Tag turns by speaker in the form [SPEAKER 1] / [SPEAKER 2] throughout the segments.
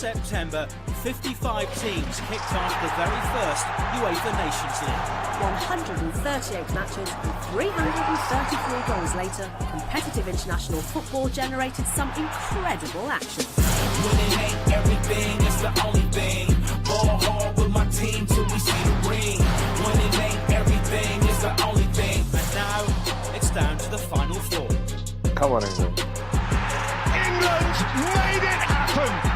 [SPEAKER 1] September, 55 teams kicked off the very first UEFA Nations League.
[SPEAKER 2] 138 matches and 333 goals later, competitive international football generated some incredible action.
[SPEAKER 3] Winning ain't everything, it's the only thing. Ball hard with my team till we see the ring. Winning ain't everything, it's the only thing.
[SPEAKER 1] And now, it's down to the final four.
[SPEAKER 4] Come on, England.
[SPEAKER 5] England made it happen!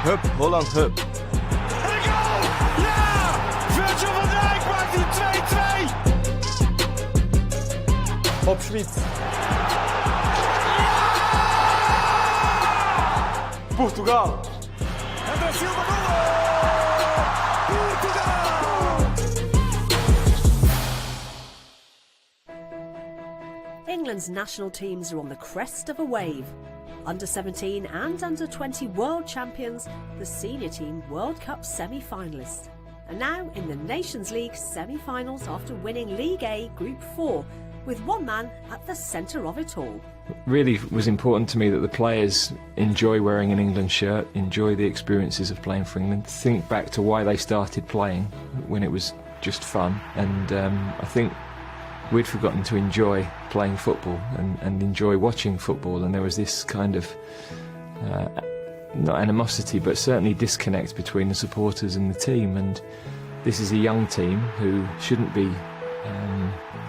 [SPEAKER 4] Hup, Holland, hup.
[SPEAKER 5] En een goal! Ja! Virgil van Dijk maakt het 2-2!
[SPEAKER 4] Op Schmid. Portugal.
[SPEAKER 5] En Brazil de goal! Portugal!
[SPEAKER 2] England's national teams are on the crest of a wave. Under-17 and under-20 world champions, the senior team World Cup semi-finalists. And now in the Nations League semi-finals after winning League A Group 4, with one man at the centre of it all.
[SPEAKER 6] Really was important to me that the players enjoy wearing an England shirt, enjoy the experiences of playing for England, think back to why they started playing when it was just fun, and I think we'd forgotten to enjoy playing football and enjoy watching football, and there was this kind of not animosity but certainly disconnect between the supporters and the team, and this is a young team who shouldn't be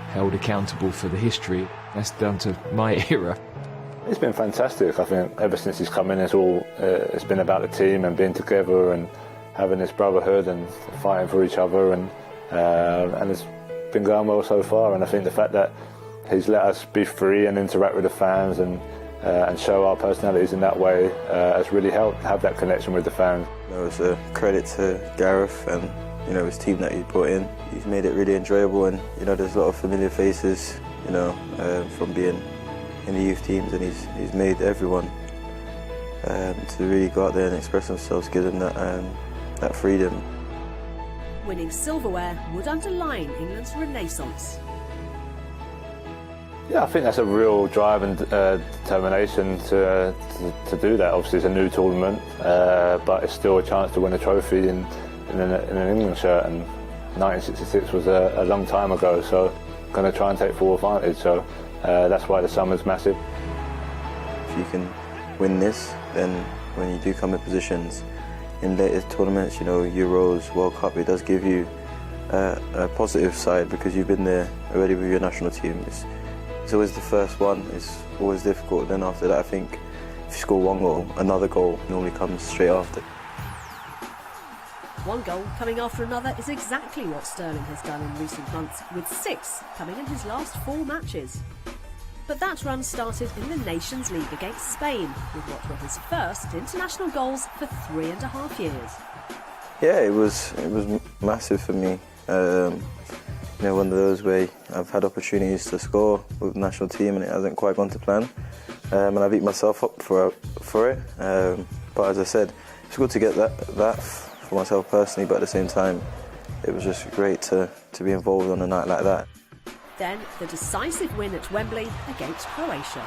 [SPEAKER 6] held accountable for the history. That's down to my era.
[SPEAKER 4] It's been fantastic. I think ever since he's come in, it's been about the team and being together and having this brotherhood and fighting for each other, and it's been going well so far. And I think the fact that he's let us be free and interact with the fans and show our personalities in that way has really helped have that connection with the fans.
[SPEAKER 7] It was a credit to Gareth and his team that he brought in. He's made it really enjoyable, and there's a lot of familiar faces from being in the youth teams, and he's made everyone to really go out there and express themselves, give them that freedom.
[SPEAKER 2] Winning silverware would underline England's renaissance.
[SPEAKER 4] Yeah, I think that's a real drive and determination to do that. Obviously, it's a new tournament, but it's still a chance to win a trophy in an England shirt. And 1966 was a long time ago, so going to try and take full advantage. So that's why the summer's massive.
[SPEAKER 7] If you can win this, then when you do come in positions in later tournaments, Euros, World Cup, it does give you a positive side because you've been there already with your national team. It's always the first one, it's always difficult. Then after that, I think if you score one goal, another goal normally comes straight after.
[SPEAKER 2] One goal coming after another is exactly what Sterling has done in recent months, with 6 coming in his last 4 matches. But that run started in the Nations League against Spain, with what were his first international goals for 3.5 years.
[SPEAKER 7] Yeah, it was massive for me. One of those where I've had opportunities to score with the national team and it hasn't quite gone to plan. And I beat myself up for it. But as I said, it's good to get that for myself personally, but at the same time, it was just great to be involved on a night like that.
[SPEAKER 2] Then the decisive win at Wembley against Croatia.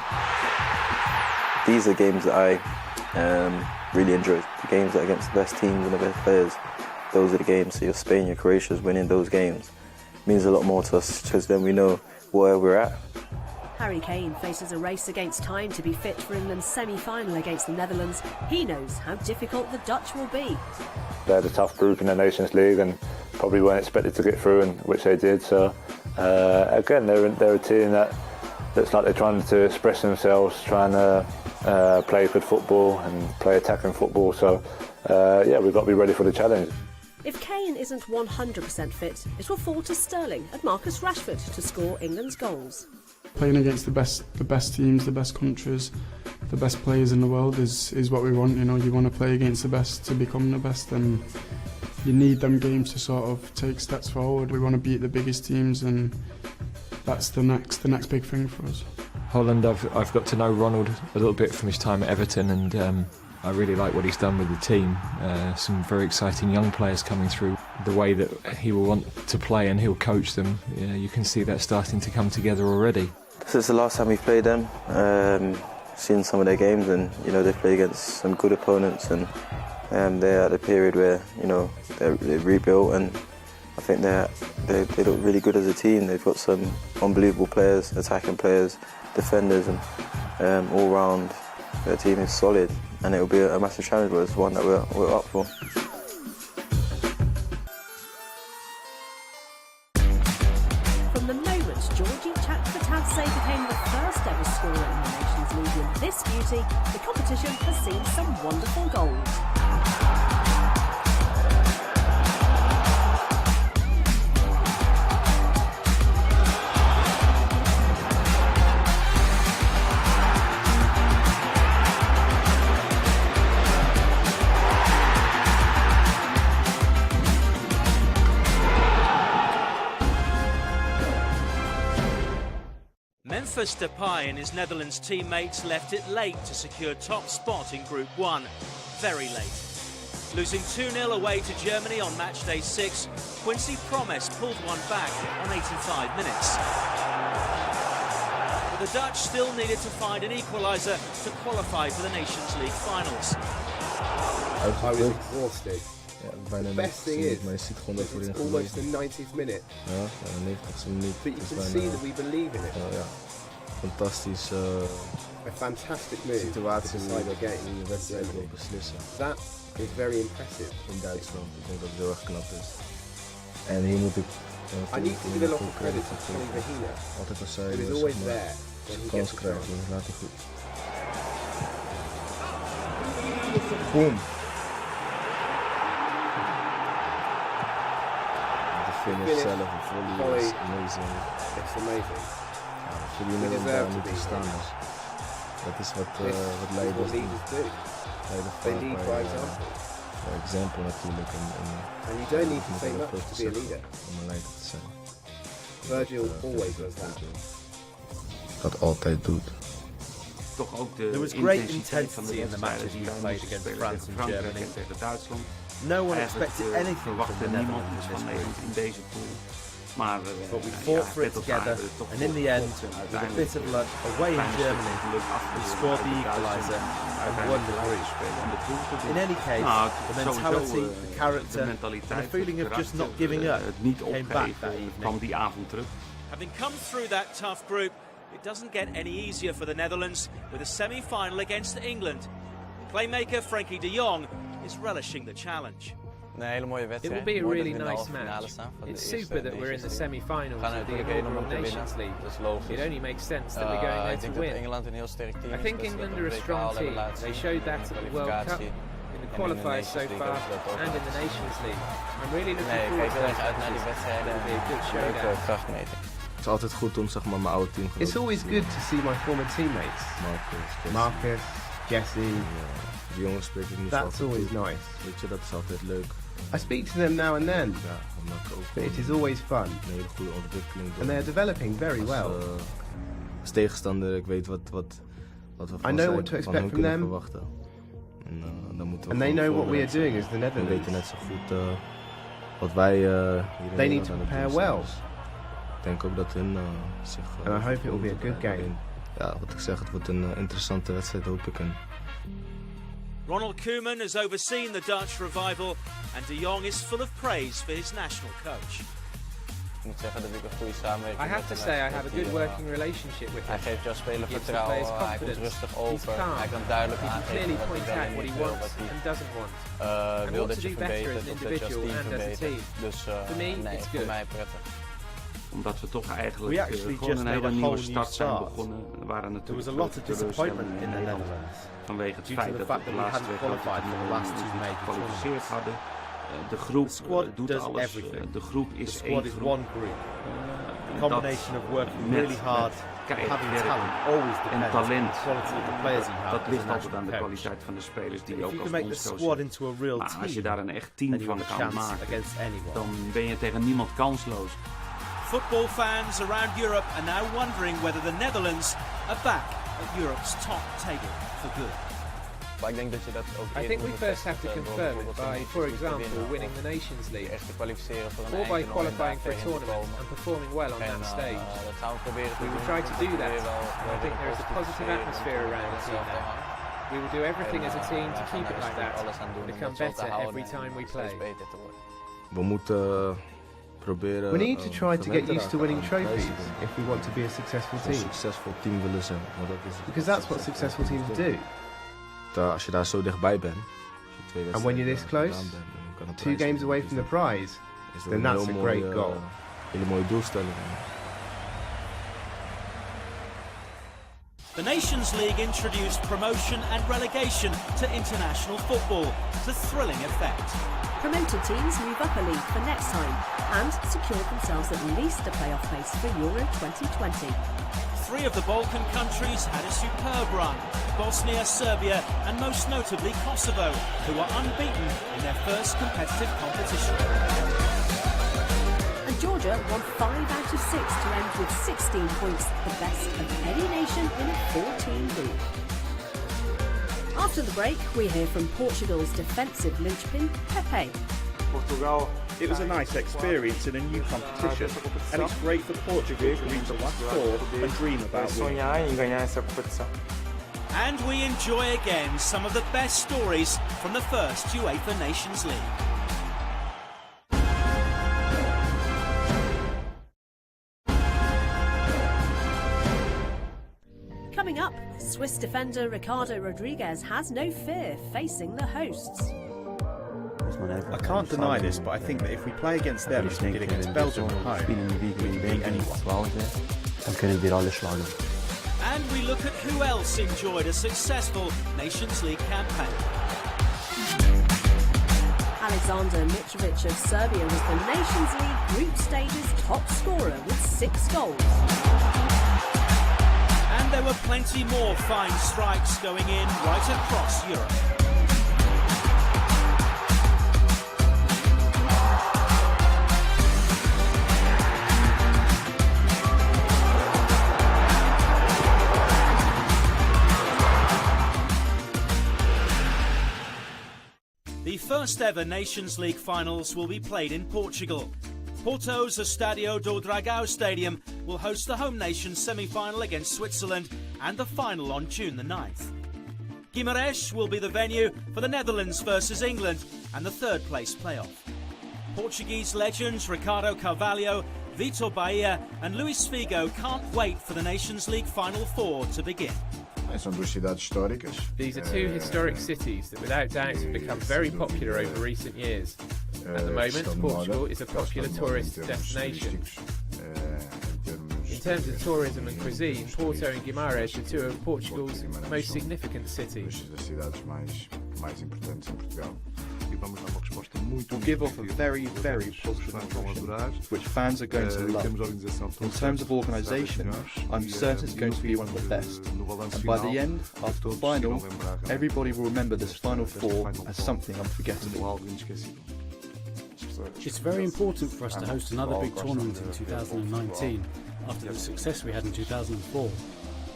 [SPEAKER 7] These are games that I really enjoy. The games that are against the best teams and the best players. Those are the games. So your Spain, your Croatia's winning those games means a lot more to us because then we know where we're at.
[SPEAKER 2] Harry Kane faces a race against time to be fit for England's semi-final against the Netherlands. He knows how difficult the Dutch will be.
[SPEAKER 4] They had a tough group in the Nations League and probably weren't expected to get through, and which they did. So again, they're a team that looks like they're trying to express themselves, trying to play good football and play attacking football. So yeah, we've got to be ready for the challenge.
[SPEAKER 2] If Kane isn't 100% fit, it will fall to Sterling and Marcus Rashford to score England's goals.
[SPEAKER 8] Playing against the best teams, the best countries, the best players in the world is what we want. You want to play against the best to become the best, and you need them games to sort of take steps forward. We want to beat the biggest teams, and that's the next big thing for us.
[SPEAKER 6] Holland, I've got to know Ronald a little bit from his time at Everton, and I really like what he's done with the team. Some very exciting young players coming through. The way that he will want to play and he'll coach them, you can see that starting to come together already.
[SPEAKER 7] Since the last time we've played them, seen some of their games, and they've played against some good opponents, and they're at a period where they've rebuilt, and I think they look really good as a team. They've got some unbelievable players, attacking players, defenders, and all round their team is solid, and it will be a massive challenge, but it's one that we're up for.
[SPEAKER 2] From the moment Georgi Chakvetadze became the first ever scorer in the Nations League in this beauty, the competition has seen some wonderful goals.
[SPEAKER 1] Memphis Depay and his Netherlands teammates left it late to secure top spot in Group 1. Very late. Losing 2-0 away to Germany on match day 6, Quincy Promes pulled one back on 85 minutes. But the Dutch still needed to find an equaliser to qualify for the Nations League finals.
[SPEAKER 9] I was exhausted. The best thing is, it's almost the 90th minute.
[SPEAKER 10] Ja, 90ste minuut.
[SPEAKER 9] But you can see that we believe in it.
[SPEAKER 10] Fantastisch.
[SPEAKER 9] A fantastic move
[SPEAKER 10] Situatie
[SPEAKER 9] to decide the game.
[SPEAKER 10] Die je wedstrijd wil beslissen.
[SPEAKER 9] That is very impressive.
[SPEAKER 10] In Duitsland. Ik denk dat het heel erg knap is. En hier moet ik...
[SPEAKER 9] I need to give a lot of credit to Tony Vahina.
[SPEAKER 10] Wat ik al zei,
[SPEAKER 9] He was always there.
[SPEAKER 10] Als je kans krijgt, dan laat hij goed. Boom. Finish zelf, een volley is amazing.
[SPEAKER 9] It's amazing.
[SPEAKER 10] Jullie hebben daar moeten staan. Dus dat is wat leiders doen.
[SPEAKER 9] They lead by example.
[SPEAKER 10] Example natuurlijk.
[SPEAKER 9] And you don't need to say much to be a leader.
[SPEAKER 10] Om een leider te zijn.
[SPEAKER 9] Virgil always does that.
[SPEAKER 10] Dat altijd doet.
[SPEAKER 11] There was great intensity in the matches you played against France and Germany. No one expected anything from the Netherlands in this group. But we fought for it together, and in the end, with a bit of luck, away in Germany, we scored the equaliser and won the group. In any case, the mentality, the character, and the feeling of just not giving up came back that evening.
[SPEAKER 1] Having come through that tough group, it doesn't get any easier for the Netherlands with a semi-final against England. Playmaker Frankie de Jong is relishing the challenge.
[SPEAKER 12] It will be a really nice match. It's super that we're in the semi-finals of the inaugural Nations League. It only makes sense that we're going there to win. I think England are a strong team. They showed that at the World Cup, in the qualifiers so far, and in the Nations League. I'm really looking forward to those matches. It will be a good showdown.
[SPEAKER 10] Het is altijd goed om mijn oude team te
[SPEAKER 9] It's always good to see my former teammates. Marcus, Jesse.
[SPEAKER 10] De jongens spreken ik nu.
[SPEAKER 9] That's always nice.
[SPEAKER 10] Weet je, dat is altijd leuk.
[SPEAKER 9] I speak to them now and then, but it is always fun.
[SPEAKER 10] Een hele goede ontwikkeling.
[SPEAKER 9] And they are developing very well.
[SPEAKER 10] Als tegenstander, ik weet wat we van hun kunnen verwachten. En dan moeten we
[SPEAKER 9] and they know what we are doing as the Netherlands.
[SPEAKER 10] We weten net zo goed wat wij hier
[SPEAKER 9] They need to prepare well.
[SPEAKER 10] Ik denk ook dat hun zich...
[SPEAKER 9] And I hope it will be a good game.
[SPEAKER 10] Ja, wat ik zeg, het wordt een interessante wedstrijd, hoop ik.
[SPEAKER 1] Ronald Koeman has overseen the Dutch revival, and de Jong is full of praise for his national coach.
[SPEAKER 12] I have to say I have a good working relationship with him. He gives the players confidence. He's calm. He can clearly point out what he wants and doesn't want. And what to do better as an individual and as a team. For me, it's good.
[SPEAKER 13] Omdat we toch eigenlijk
[SPEAKER 11] We actually
[SPEAKER 13] gewoon
[SPEAKER 11] just
[SPEAKER 13] een hele
[SPEAKER 11] made a
[SPEAKER 13] nieuwe
[SPEAKER 11] whole
[SPEAKER 13] start
[SPEAKER 11] new
[SPEAKER 13] zijn
[SPEAKER 11] start.
[SPEAKER 13] begonnen. Er waren
[SPEAKER 11] There
[SPEAKER 13] natuurlijk
[SPEAKER 11] was a lot of disappointment in the Netherlands
[SPEAKER 13] vanwege het
[SPEAKER 11] due to
[SPEAKER 13] feit
[SPEAKER 11] the
[SPEAKER 13] dat
[SPEAKER 11] fact
[SPEAKER 13] we
[SPEAKER 11] that
[SPEAKER 13] de
[SPEAKER 11] we
[SPEAKER 13] laatste
[SPEAKER 11] hadn't
[SPEAKER 13] twee
[SPEAKER 11] qualified for the last two major
[SPEAKER 13] gekwalificeerd
[SPEAKER 11] tournaments.
[SPEAKER 13] hadden. De groep doet
[SPEAKER 11] does
[SPEAKER 13] alles.
[SPEAKER 11] everything.
[SPEAKER 13] De groep is
[SPEAKER 11] The squad
[SPEAKER 13] één
[SPEAKER 11] is
[SPEAKER 13] groep.
[SPEAKER 11] one group. The combination of working really hard, having talent, always
[SPEAKER 13] en
[SPEAKER 11] depends
[SPEAKER 13] talent.
[SPEAKER 11] on the quality of the players you have.
[SPEAKER 13] Dat ligt
[SPEAKER 11] as a
[SPEAKER 13] altijd aan de
[SPEAKER 11] national
[SPEAKER 13] kwaliteit van de spelers die
[SPEAKER 11] If
[SPEAKER 13] je ook
[SPEAKER 11] you
[SPEAKER 13] als
[SPEAKER 11] can make the
[SPEAKER 13] bondscoach
[SPEAKER 11] squad
[SPEAKER 13] hebt.
[SPEAKER 11] into a real
[SPEAKER 13] Maar als je
[SPEAKER 11] team,
[SPEAKER 13] daar een echt team
[SPEAKER 11] then you
[SPEAKER 13] van
[SPEAKER 11] have a
[SPEAKER 13] kan
[SPEAKER 11] chance
[SPEAKER 13] maken,
[SPEAKER 11] against anyone.
[SPEAKER 13] dan ben je tegen niemand kansloos.
[SPEAKER 1] Football fans around Europe are now wondering whether the Netherlands are back at Europe's top table for good.
[SPEAKER 12] I think we first have to confirm it by, for example, winning the Nations League, or by qualifying for a tournament and performing well on that stage. We will try to do that, and I think there is a positive atmosphere around the team now. We will do everything as a team to keep it like that, and become better every time we play.
[SPEAKER 14] We need to try to get used to winning trophies if we want to be a successful team. Because that's what successful teams do. And when you're this close, 2 games away from the prize, then that's a great goal.
[SPEAKER 1] The Nations League introduced promotion and relegation to international football to thrilling effect.
[SPEAKER 2] Promoted teams move up a league for next time and secure themselves at least a playoff place for Euro 2020.
[SPEAKER 1] 3 of the Balkan countries had a superb run: Bosnia, Serbia and most notably Kosovo, who are unbeaten in their first competitive competition.
[SPEAKER 2] And Georgia won 5 out of 6 to end with 16 points, the best of any nation in a 4-team group. After the break, we hear from Portugal's defensive linchpin, Pepe.
[SPEAKER 15] It was a nice experience in a new competition, and it's great for Portugal to reach the last 4 and dream about winning.
[SPEAKER 1] And we enjoy again some of the best stories from the first UEFA Nations League.
[SPEAKER 2] Coming up, Swiss defender Ricardo Rodriguez has no fear facing the hosts.
[SPEAKER 15] I can't deny this, but I think that if we play against them as we did against Belgium at home, we can beat anyone.
[SPEAKER 1] And we look at who else enjoyed a successful Nations League campaign.
[SPEAKER 2] Alexander Mitrovic of Serbia was the Nations League group stage's top scorer with 6 goals.
[SPEAKER 1] And there were plenty more fine strikes going in right across Europe. The first ever Nations League finals will be played in Portugal. Porto's Estádio do Dragão Stadium will host the home nation's semi-final against Switzerland and the final on June the 9th. Guimarães will be the venue for the Netherlands versus England and the third place playoff. Portuguese legends Ricardo Carvalho, Vitor Bahia and Luís Figo can't wait for the Nations League Final 4 to begin.
[SPEAKER 12] These are 2 historic cities that without doubt have become very popular over recent years. At the moment, Portugal is a popular tourist destination. In terms of tourism and cuisine, Porto and Guimarães are 2 of Portugal's most significant cities.
[SPEAKER 15] We'll give off a very, very positive impression, which fans are going to love. In terms of organisation, I'm certain it's going to be one of the best. And by the end, after the final, everybody will remember this Final 4 as something unforgettable.
[SPEAKER 16] It's very important for us to host another big tournament in 2019, after the success we had in 2004.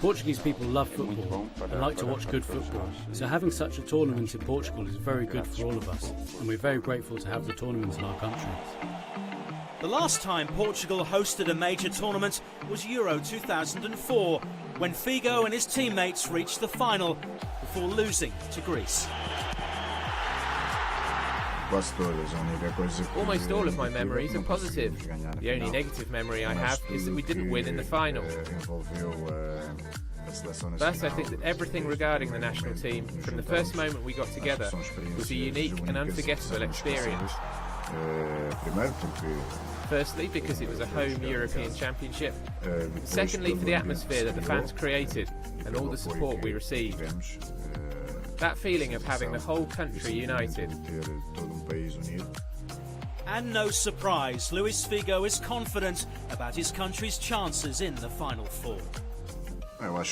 [SPEAKER 16] Portuguese people love football and like to watch good football, so having such a tournament in Portugal is very good for all of us, and we're very grateful to have the tournament in our country.
[SPEAKER 1] The last time Portugal hosted a major tournament was Euro 2004, when Figo and his teammates reached the final before losing to Greece.
[SPEAKER 12] Almost all of my memories are positive. The only negative memory I have is that we didn't win in the final. Thus, I think that everything regarding the national team, from the first moment we got together, was a unique and unforgettable experience. Firstly, because it was a home European Championship. Secondly, for the atmosphere that the fans created and all the support we received. That feeling of having the whole country united.
[SPEAKER 1] And no surprise, Luís Figo is confident about his country's chances in the Final 4.
[SPEAKER 12] I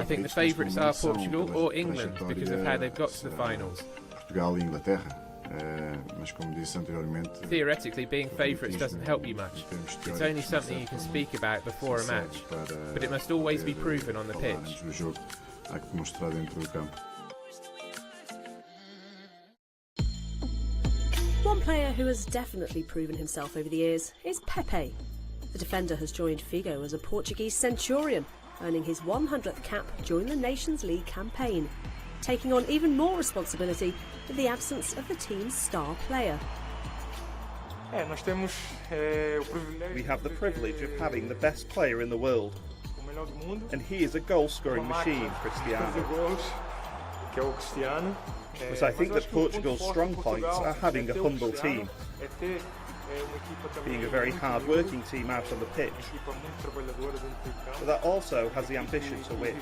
[SPEAKER 12] think the favourites are Portugal or England because of how they've got to the finals. Theoretically, being favourites doesn't help you much. It's only something you can speak about before a match, but it must always be proven on the pitch.
[SPEAKER 2] player who has definitely proven himself over the years is Pepe. The defender has joined Figo as a Portuguese centurion, earning his 100th cap during the Nations League campaign, taking on even more responsibility in the absence of the team's star player.
[SPEAKER 17] We have the privilege of having the best player in the world, and he is a goal-scoring machine, Cristiano. But I think that Portugal's strong points are having a humble team, being a very hard-working team out on the pitch, but that also has the ambition to win.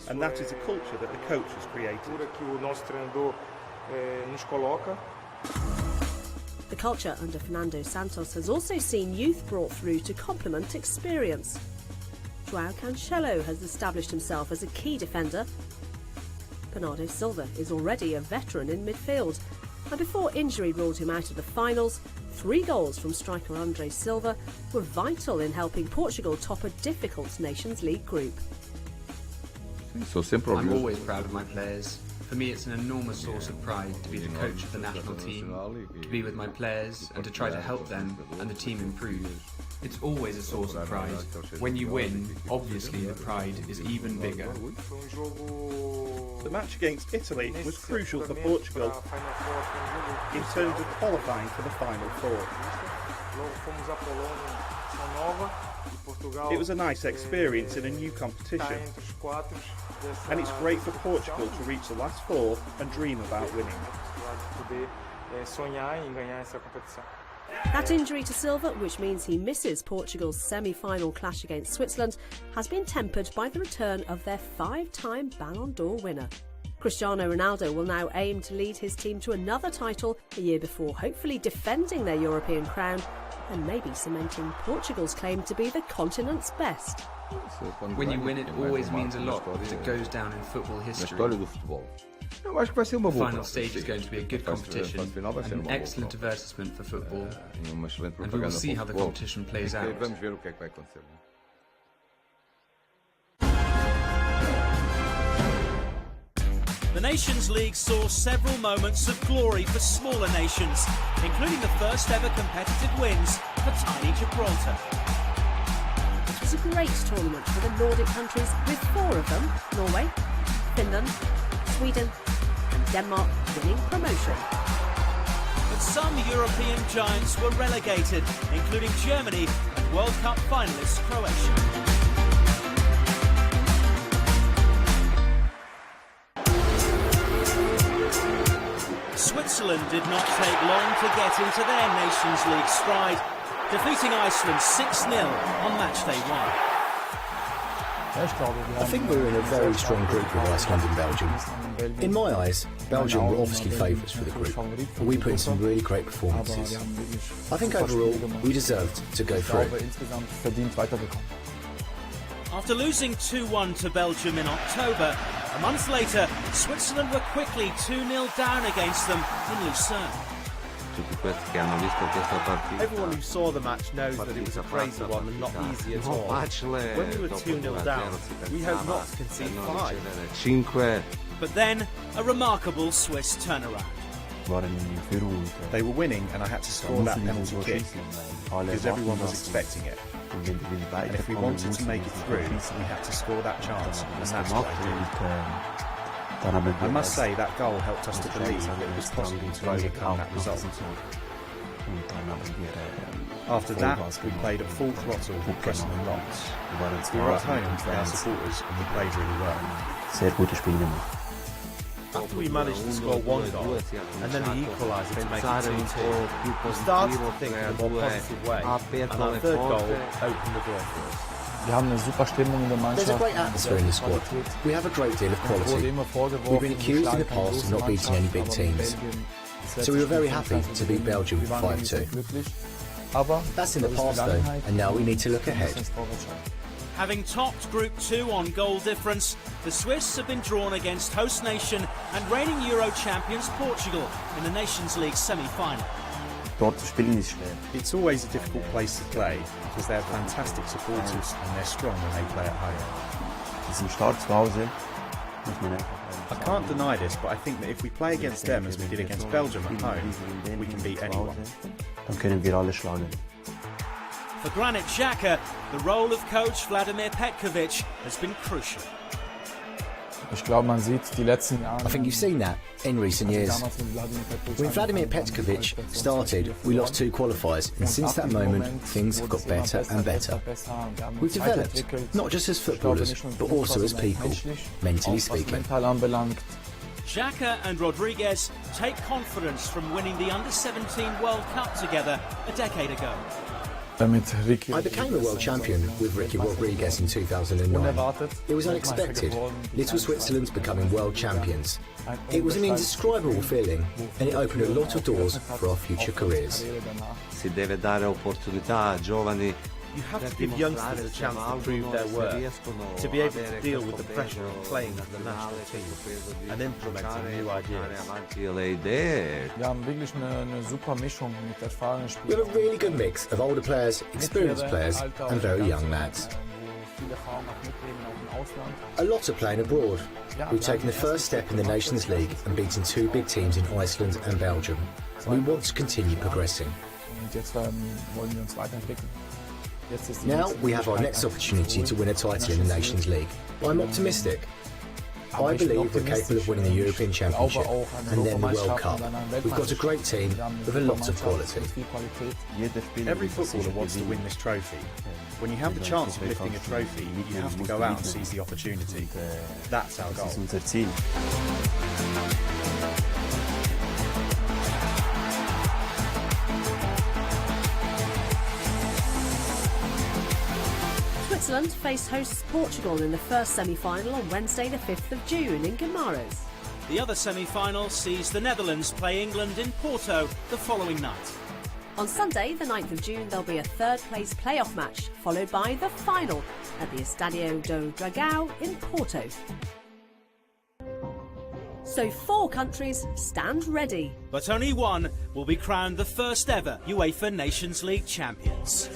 [SPEAKER 17] And that is a culture that the coach has created.
[SPEAKER 2] The culture under Fernando Santos has also seen youth brought through to complement experience. João Cancelo has established himself as a key defender. Bernardo Silva is already a veteran in midfield, and before injury ruled him out of the finals, 3 goals from striker Andre Silva were vital in helping Portugal top a difficult Nations League group.
[SPEAKER 18] I'm always proud of my players. For me, it's an enormous source of pride to be the coach of the national team, to be with my players and to try to help them and the team improve. It's always a source of pride. When you win, obviously the pride is even bigger.
[SPEAKER 17] The match against Italy was crucial for Portugal in terms of qualifying for the Final Four. It was a nice experience in a new competition, and it's great for Portugal to reach the last 4 and dream about winning.
[SPEAKER 2] That injury to Silva, which means he misses Portugal's semi-final clash against Switzerland, has been tempered by the return of their 5-time Ballon d'Or winner. Cristiano Ronaldo will now aim to lead his team to another title a year before hopefully defending their European crown and maybe cementing Portugal's claim to be the continent's best.
[SPEAKER 18] When you win, it always means a lot because it goes down in football history. The final stage is going to be a good competition and an excellent advertisement for football, and we will see how the competition plays out.
[SPEAKER 1] The Nations League saw several moments of glory for smaller nations, including the first ever competitive wins for tiny Gibraltar.
[SPEAKER 2] It was a great tournament for the Nordic countries, with 4 of them, Norway, Finland, Sweden and Denmark, winning promotion.
[SPEAKER 1] But some European giants were relegated, including Germany and World Cup finalists Croatia. Switzerland did not take long to get into their Nations League stride, defeating Iceland 6-0 on matchday 1.
[SPEAKER 19] I think we were in a very strong group with Iceland and Belgium. In my eyes, Belgium were obviously favourites for the group, but we put in some really great performances. I think overall, we deserved to go through.
[SPEAKER 1] After losing 2-1 to Belgium in October, a month later, Switzerland were quickly 2-0 down against them in Lucerne.
[SPEAKER 20] Everyone who saw the match knows that it was a crazy one and not easy at all. When we were 2-0 down, we hoped not to concede 5.
[SPEAKER 1] But then, a remarkable Swiss turnaround.
[SPEAKER 15] They were winning and I had to score that penalty kick because everyone was expecting it. And if we wanted to make it through, we had to score that chance, and that's what I did. I must say that goal helped us to believe that it was possible to overcome that result. After that, we played at full throttle with pressing and lots. We were at home for our supporters and we played really well.
[SPEAKER 20] After we managed to score 1 goal and then the equaliser to make it 2-2, we started to think in a more positive way, and our 3rd goal opened the door for us.
[SPEAKER 19] There's a great atmosphere in the squad. We have a great deal of quality. We've been accused in the past of not beating any big teams, so we were very happy to beat Belgium 5-2. That's in the past though, and now we need to look ahead.
[SPEAKER 1] Having topped Group 2 on goal difference, the Swiss have been drawn against host nation and reigning Euro champions Portugal in the Nations League semi-final.
[SPEAKER 15] It's always a difficult place to play because they have fantastic supporters and they're strong when they play at home.
[SPEAKER 17] I can't deny this, but I think that if we play against them as we did against Belgium at home, we can beat anyone.
[SPEAKER 1] For Granit Xhaka, the role of coach Vladimir Petkovic has been crucial.
[SPEAKER 19] I think you've seen that in recent years. When Vladimir Petkovic started, we lost 2 qualifiers, and since that moment, things have got better and better. We've developed, not just as footballers, but also as people, mentally speaking.
[SPEAKER 1] Xhaka and Rodriguez take confidence from winning the Under-17 World Cup together a decade ago.
[SPEAKER 19] I became a world champion with Ricky Rodriguez in 2009. It was unexpected. Little Switzerland's becoming world champions. It was an indescribable feeling, and it opened a lot of doors for our future careers.
[SPEAKER 20] You have to give youngsters a chance to prove their worth, to be able to deal with the pressure of playing for the national team and implementing new ideas.
[SPEAKER 19] We have a really good mix of older players, experienced players, and very young lads. A lot are playing abroad. We've taken the first step in the Nations League and beaten 2 big teams in Iceland and Belgium. We want to continue progressing. Now we have our next opportunity to win a title in the Nations League. I'm optimistic. I believe we're capable of winning the European Championship and then the World Cup. We've got a great team with a lot of quality.
[SPEAKER 17] Every footballer wants to win this trophy. When you have the chance of lifting a trophy, you have to go out and seize the opportunity. That's our goal.
[SPEAKER 2] Switzerland face hosts Portugal in the first semi-final on Wednesday the 5th of June in Guimarães.
[SPEAKER 1] The other semi-final sees the Netherlands play England in Porto the following night.
[SPEAKER 2] On Sunday the 9th of June there'll be a third-place playoff match, followed by the final at the Estádio do Dragão in Porto. So 4 countries stand ready.
[SPEAKER 1] But only one will be crowned the first ever UEFA Nations League champions.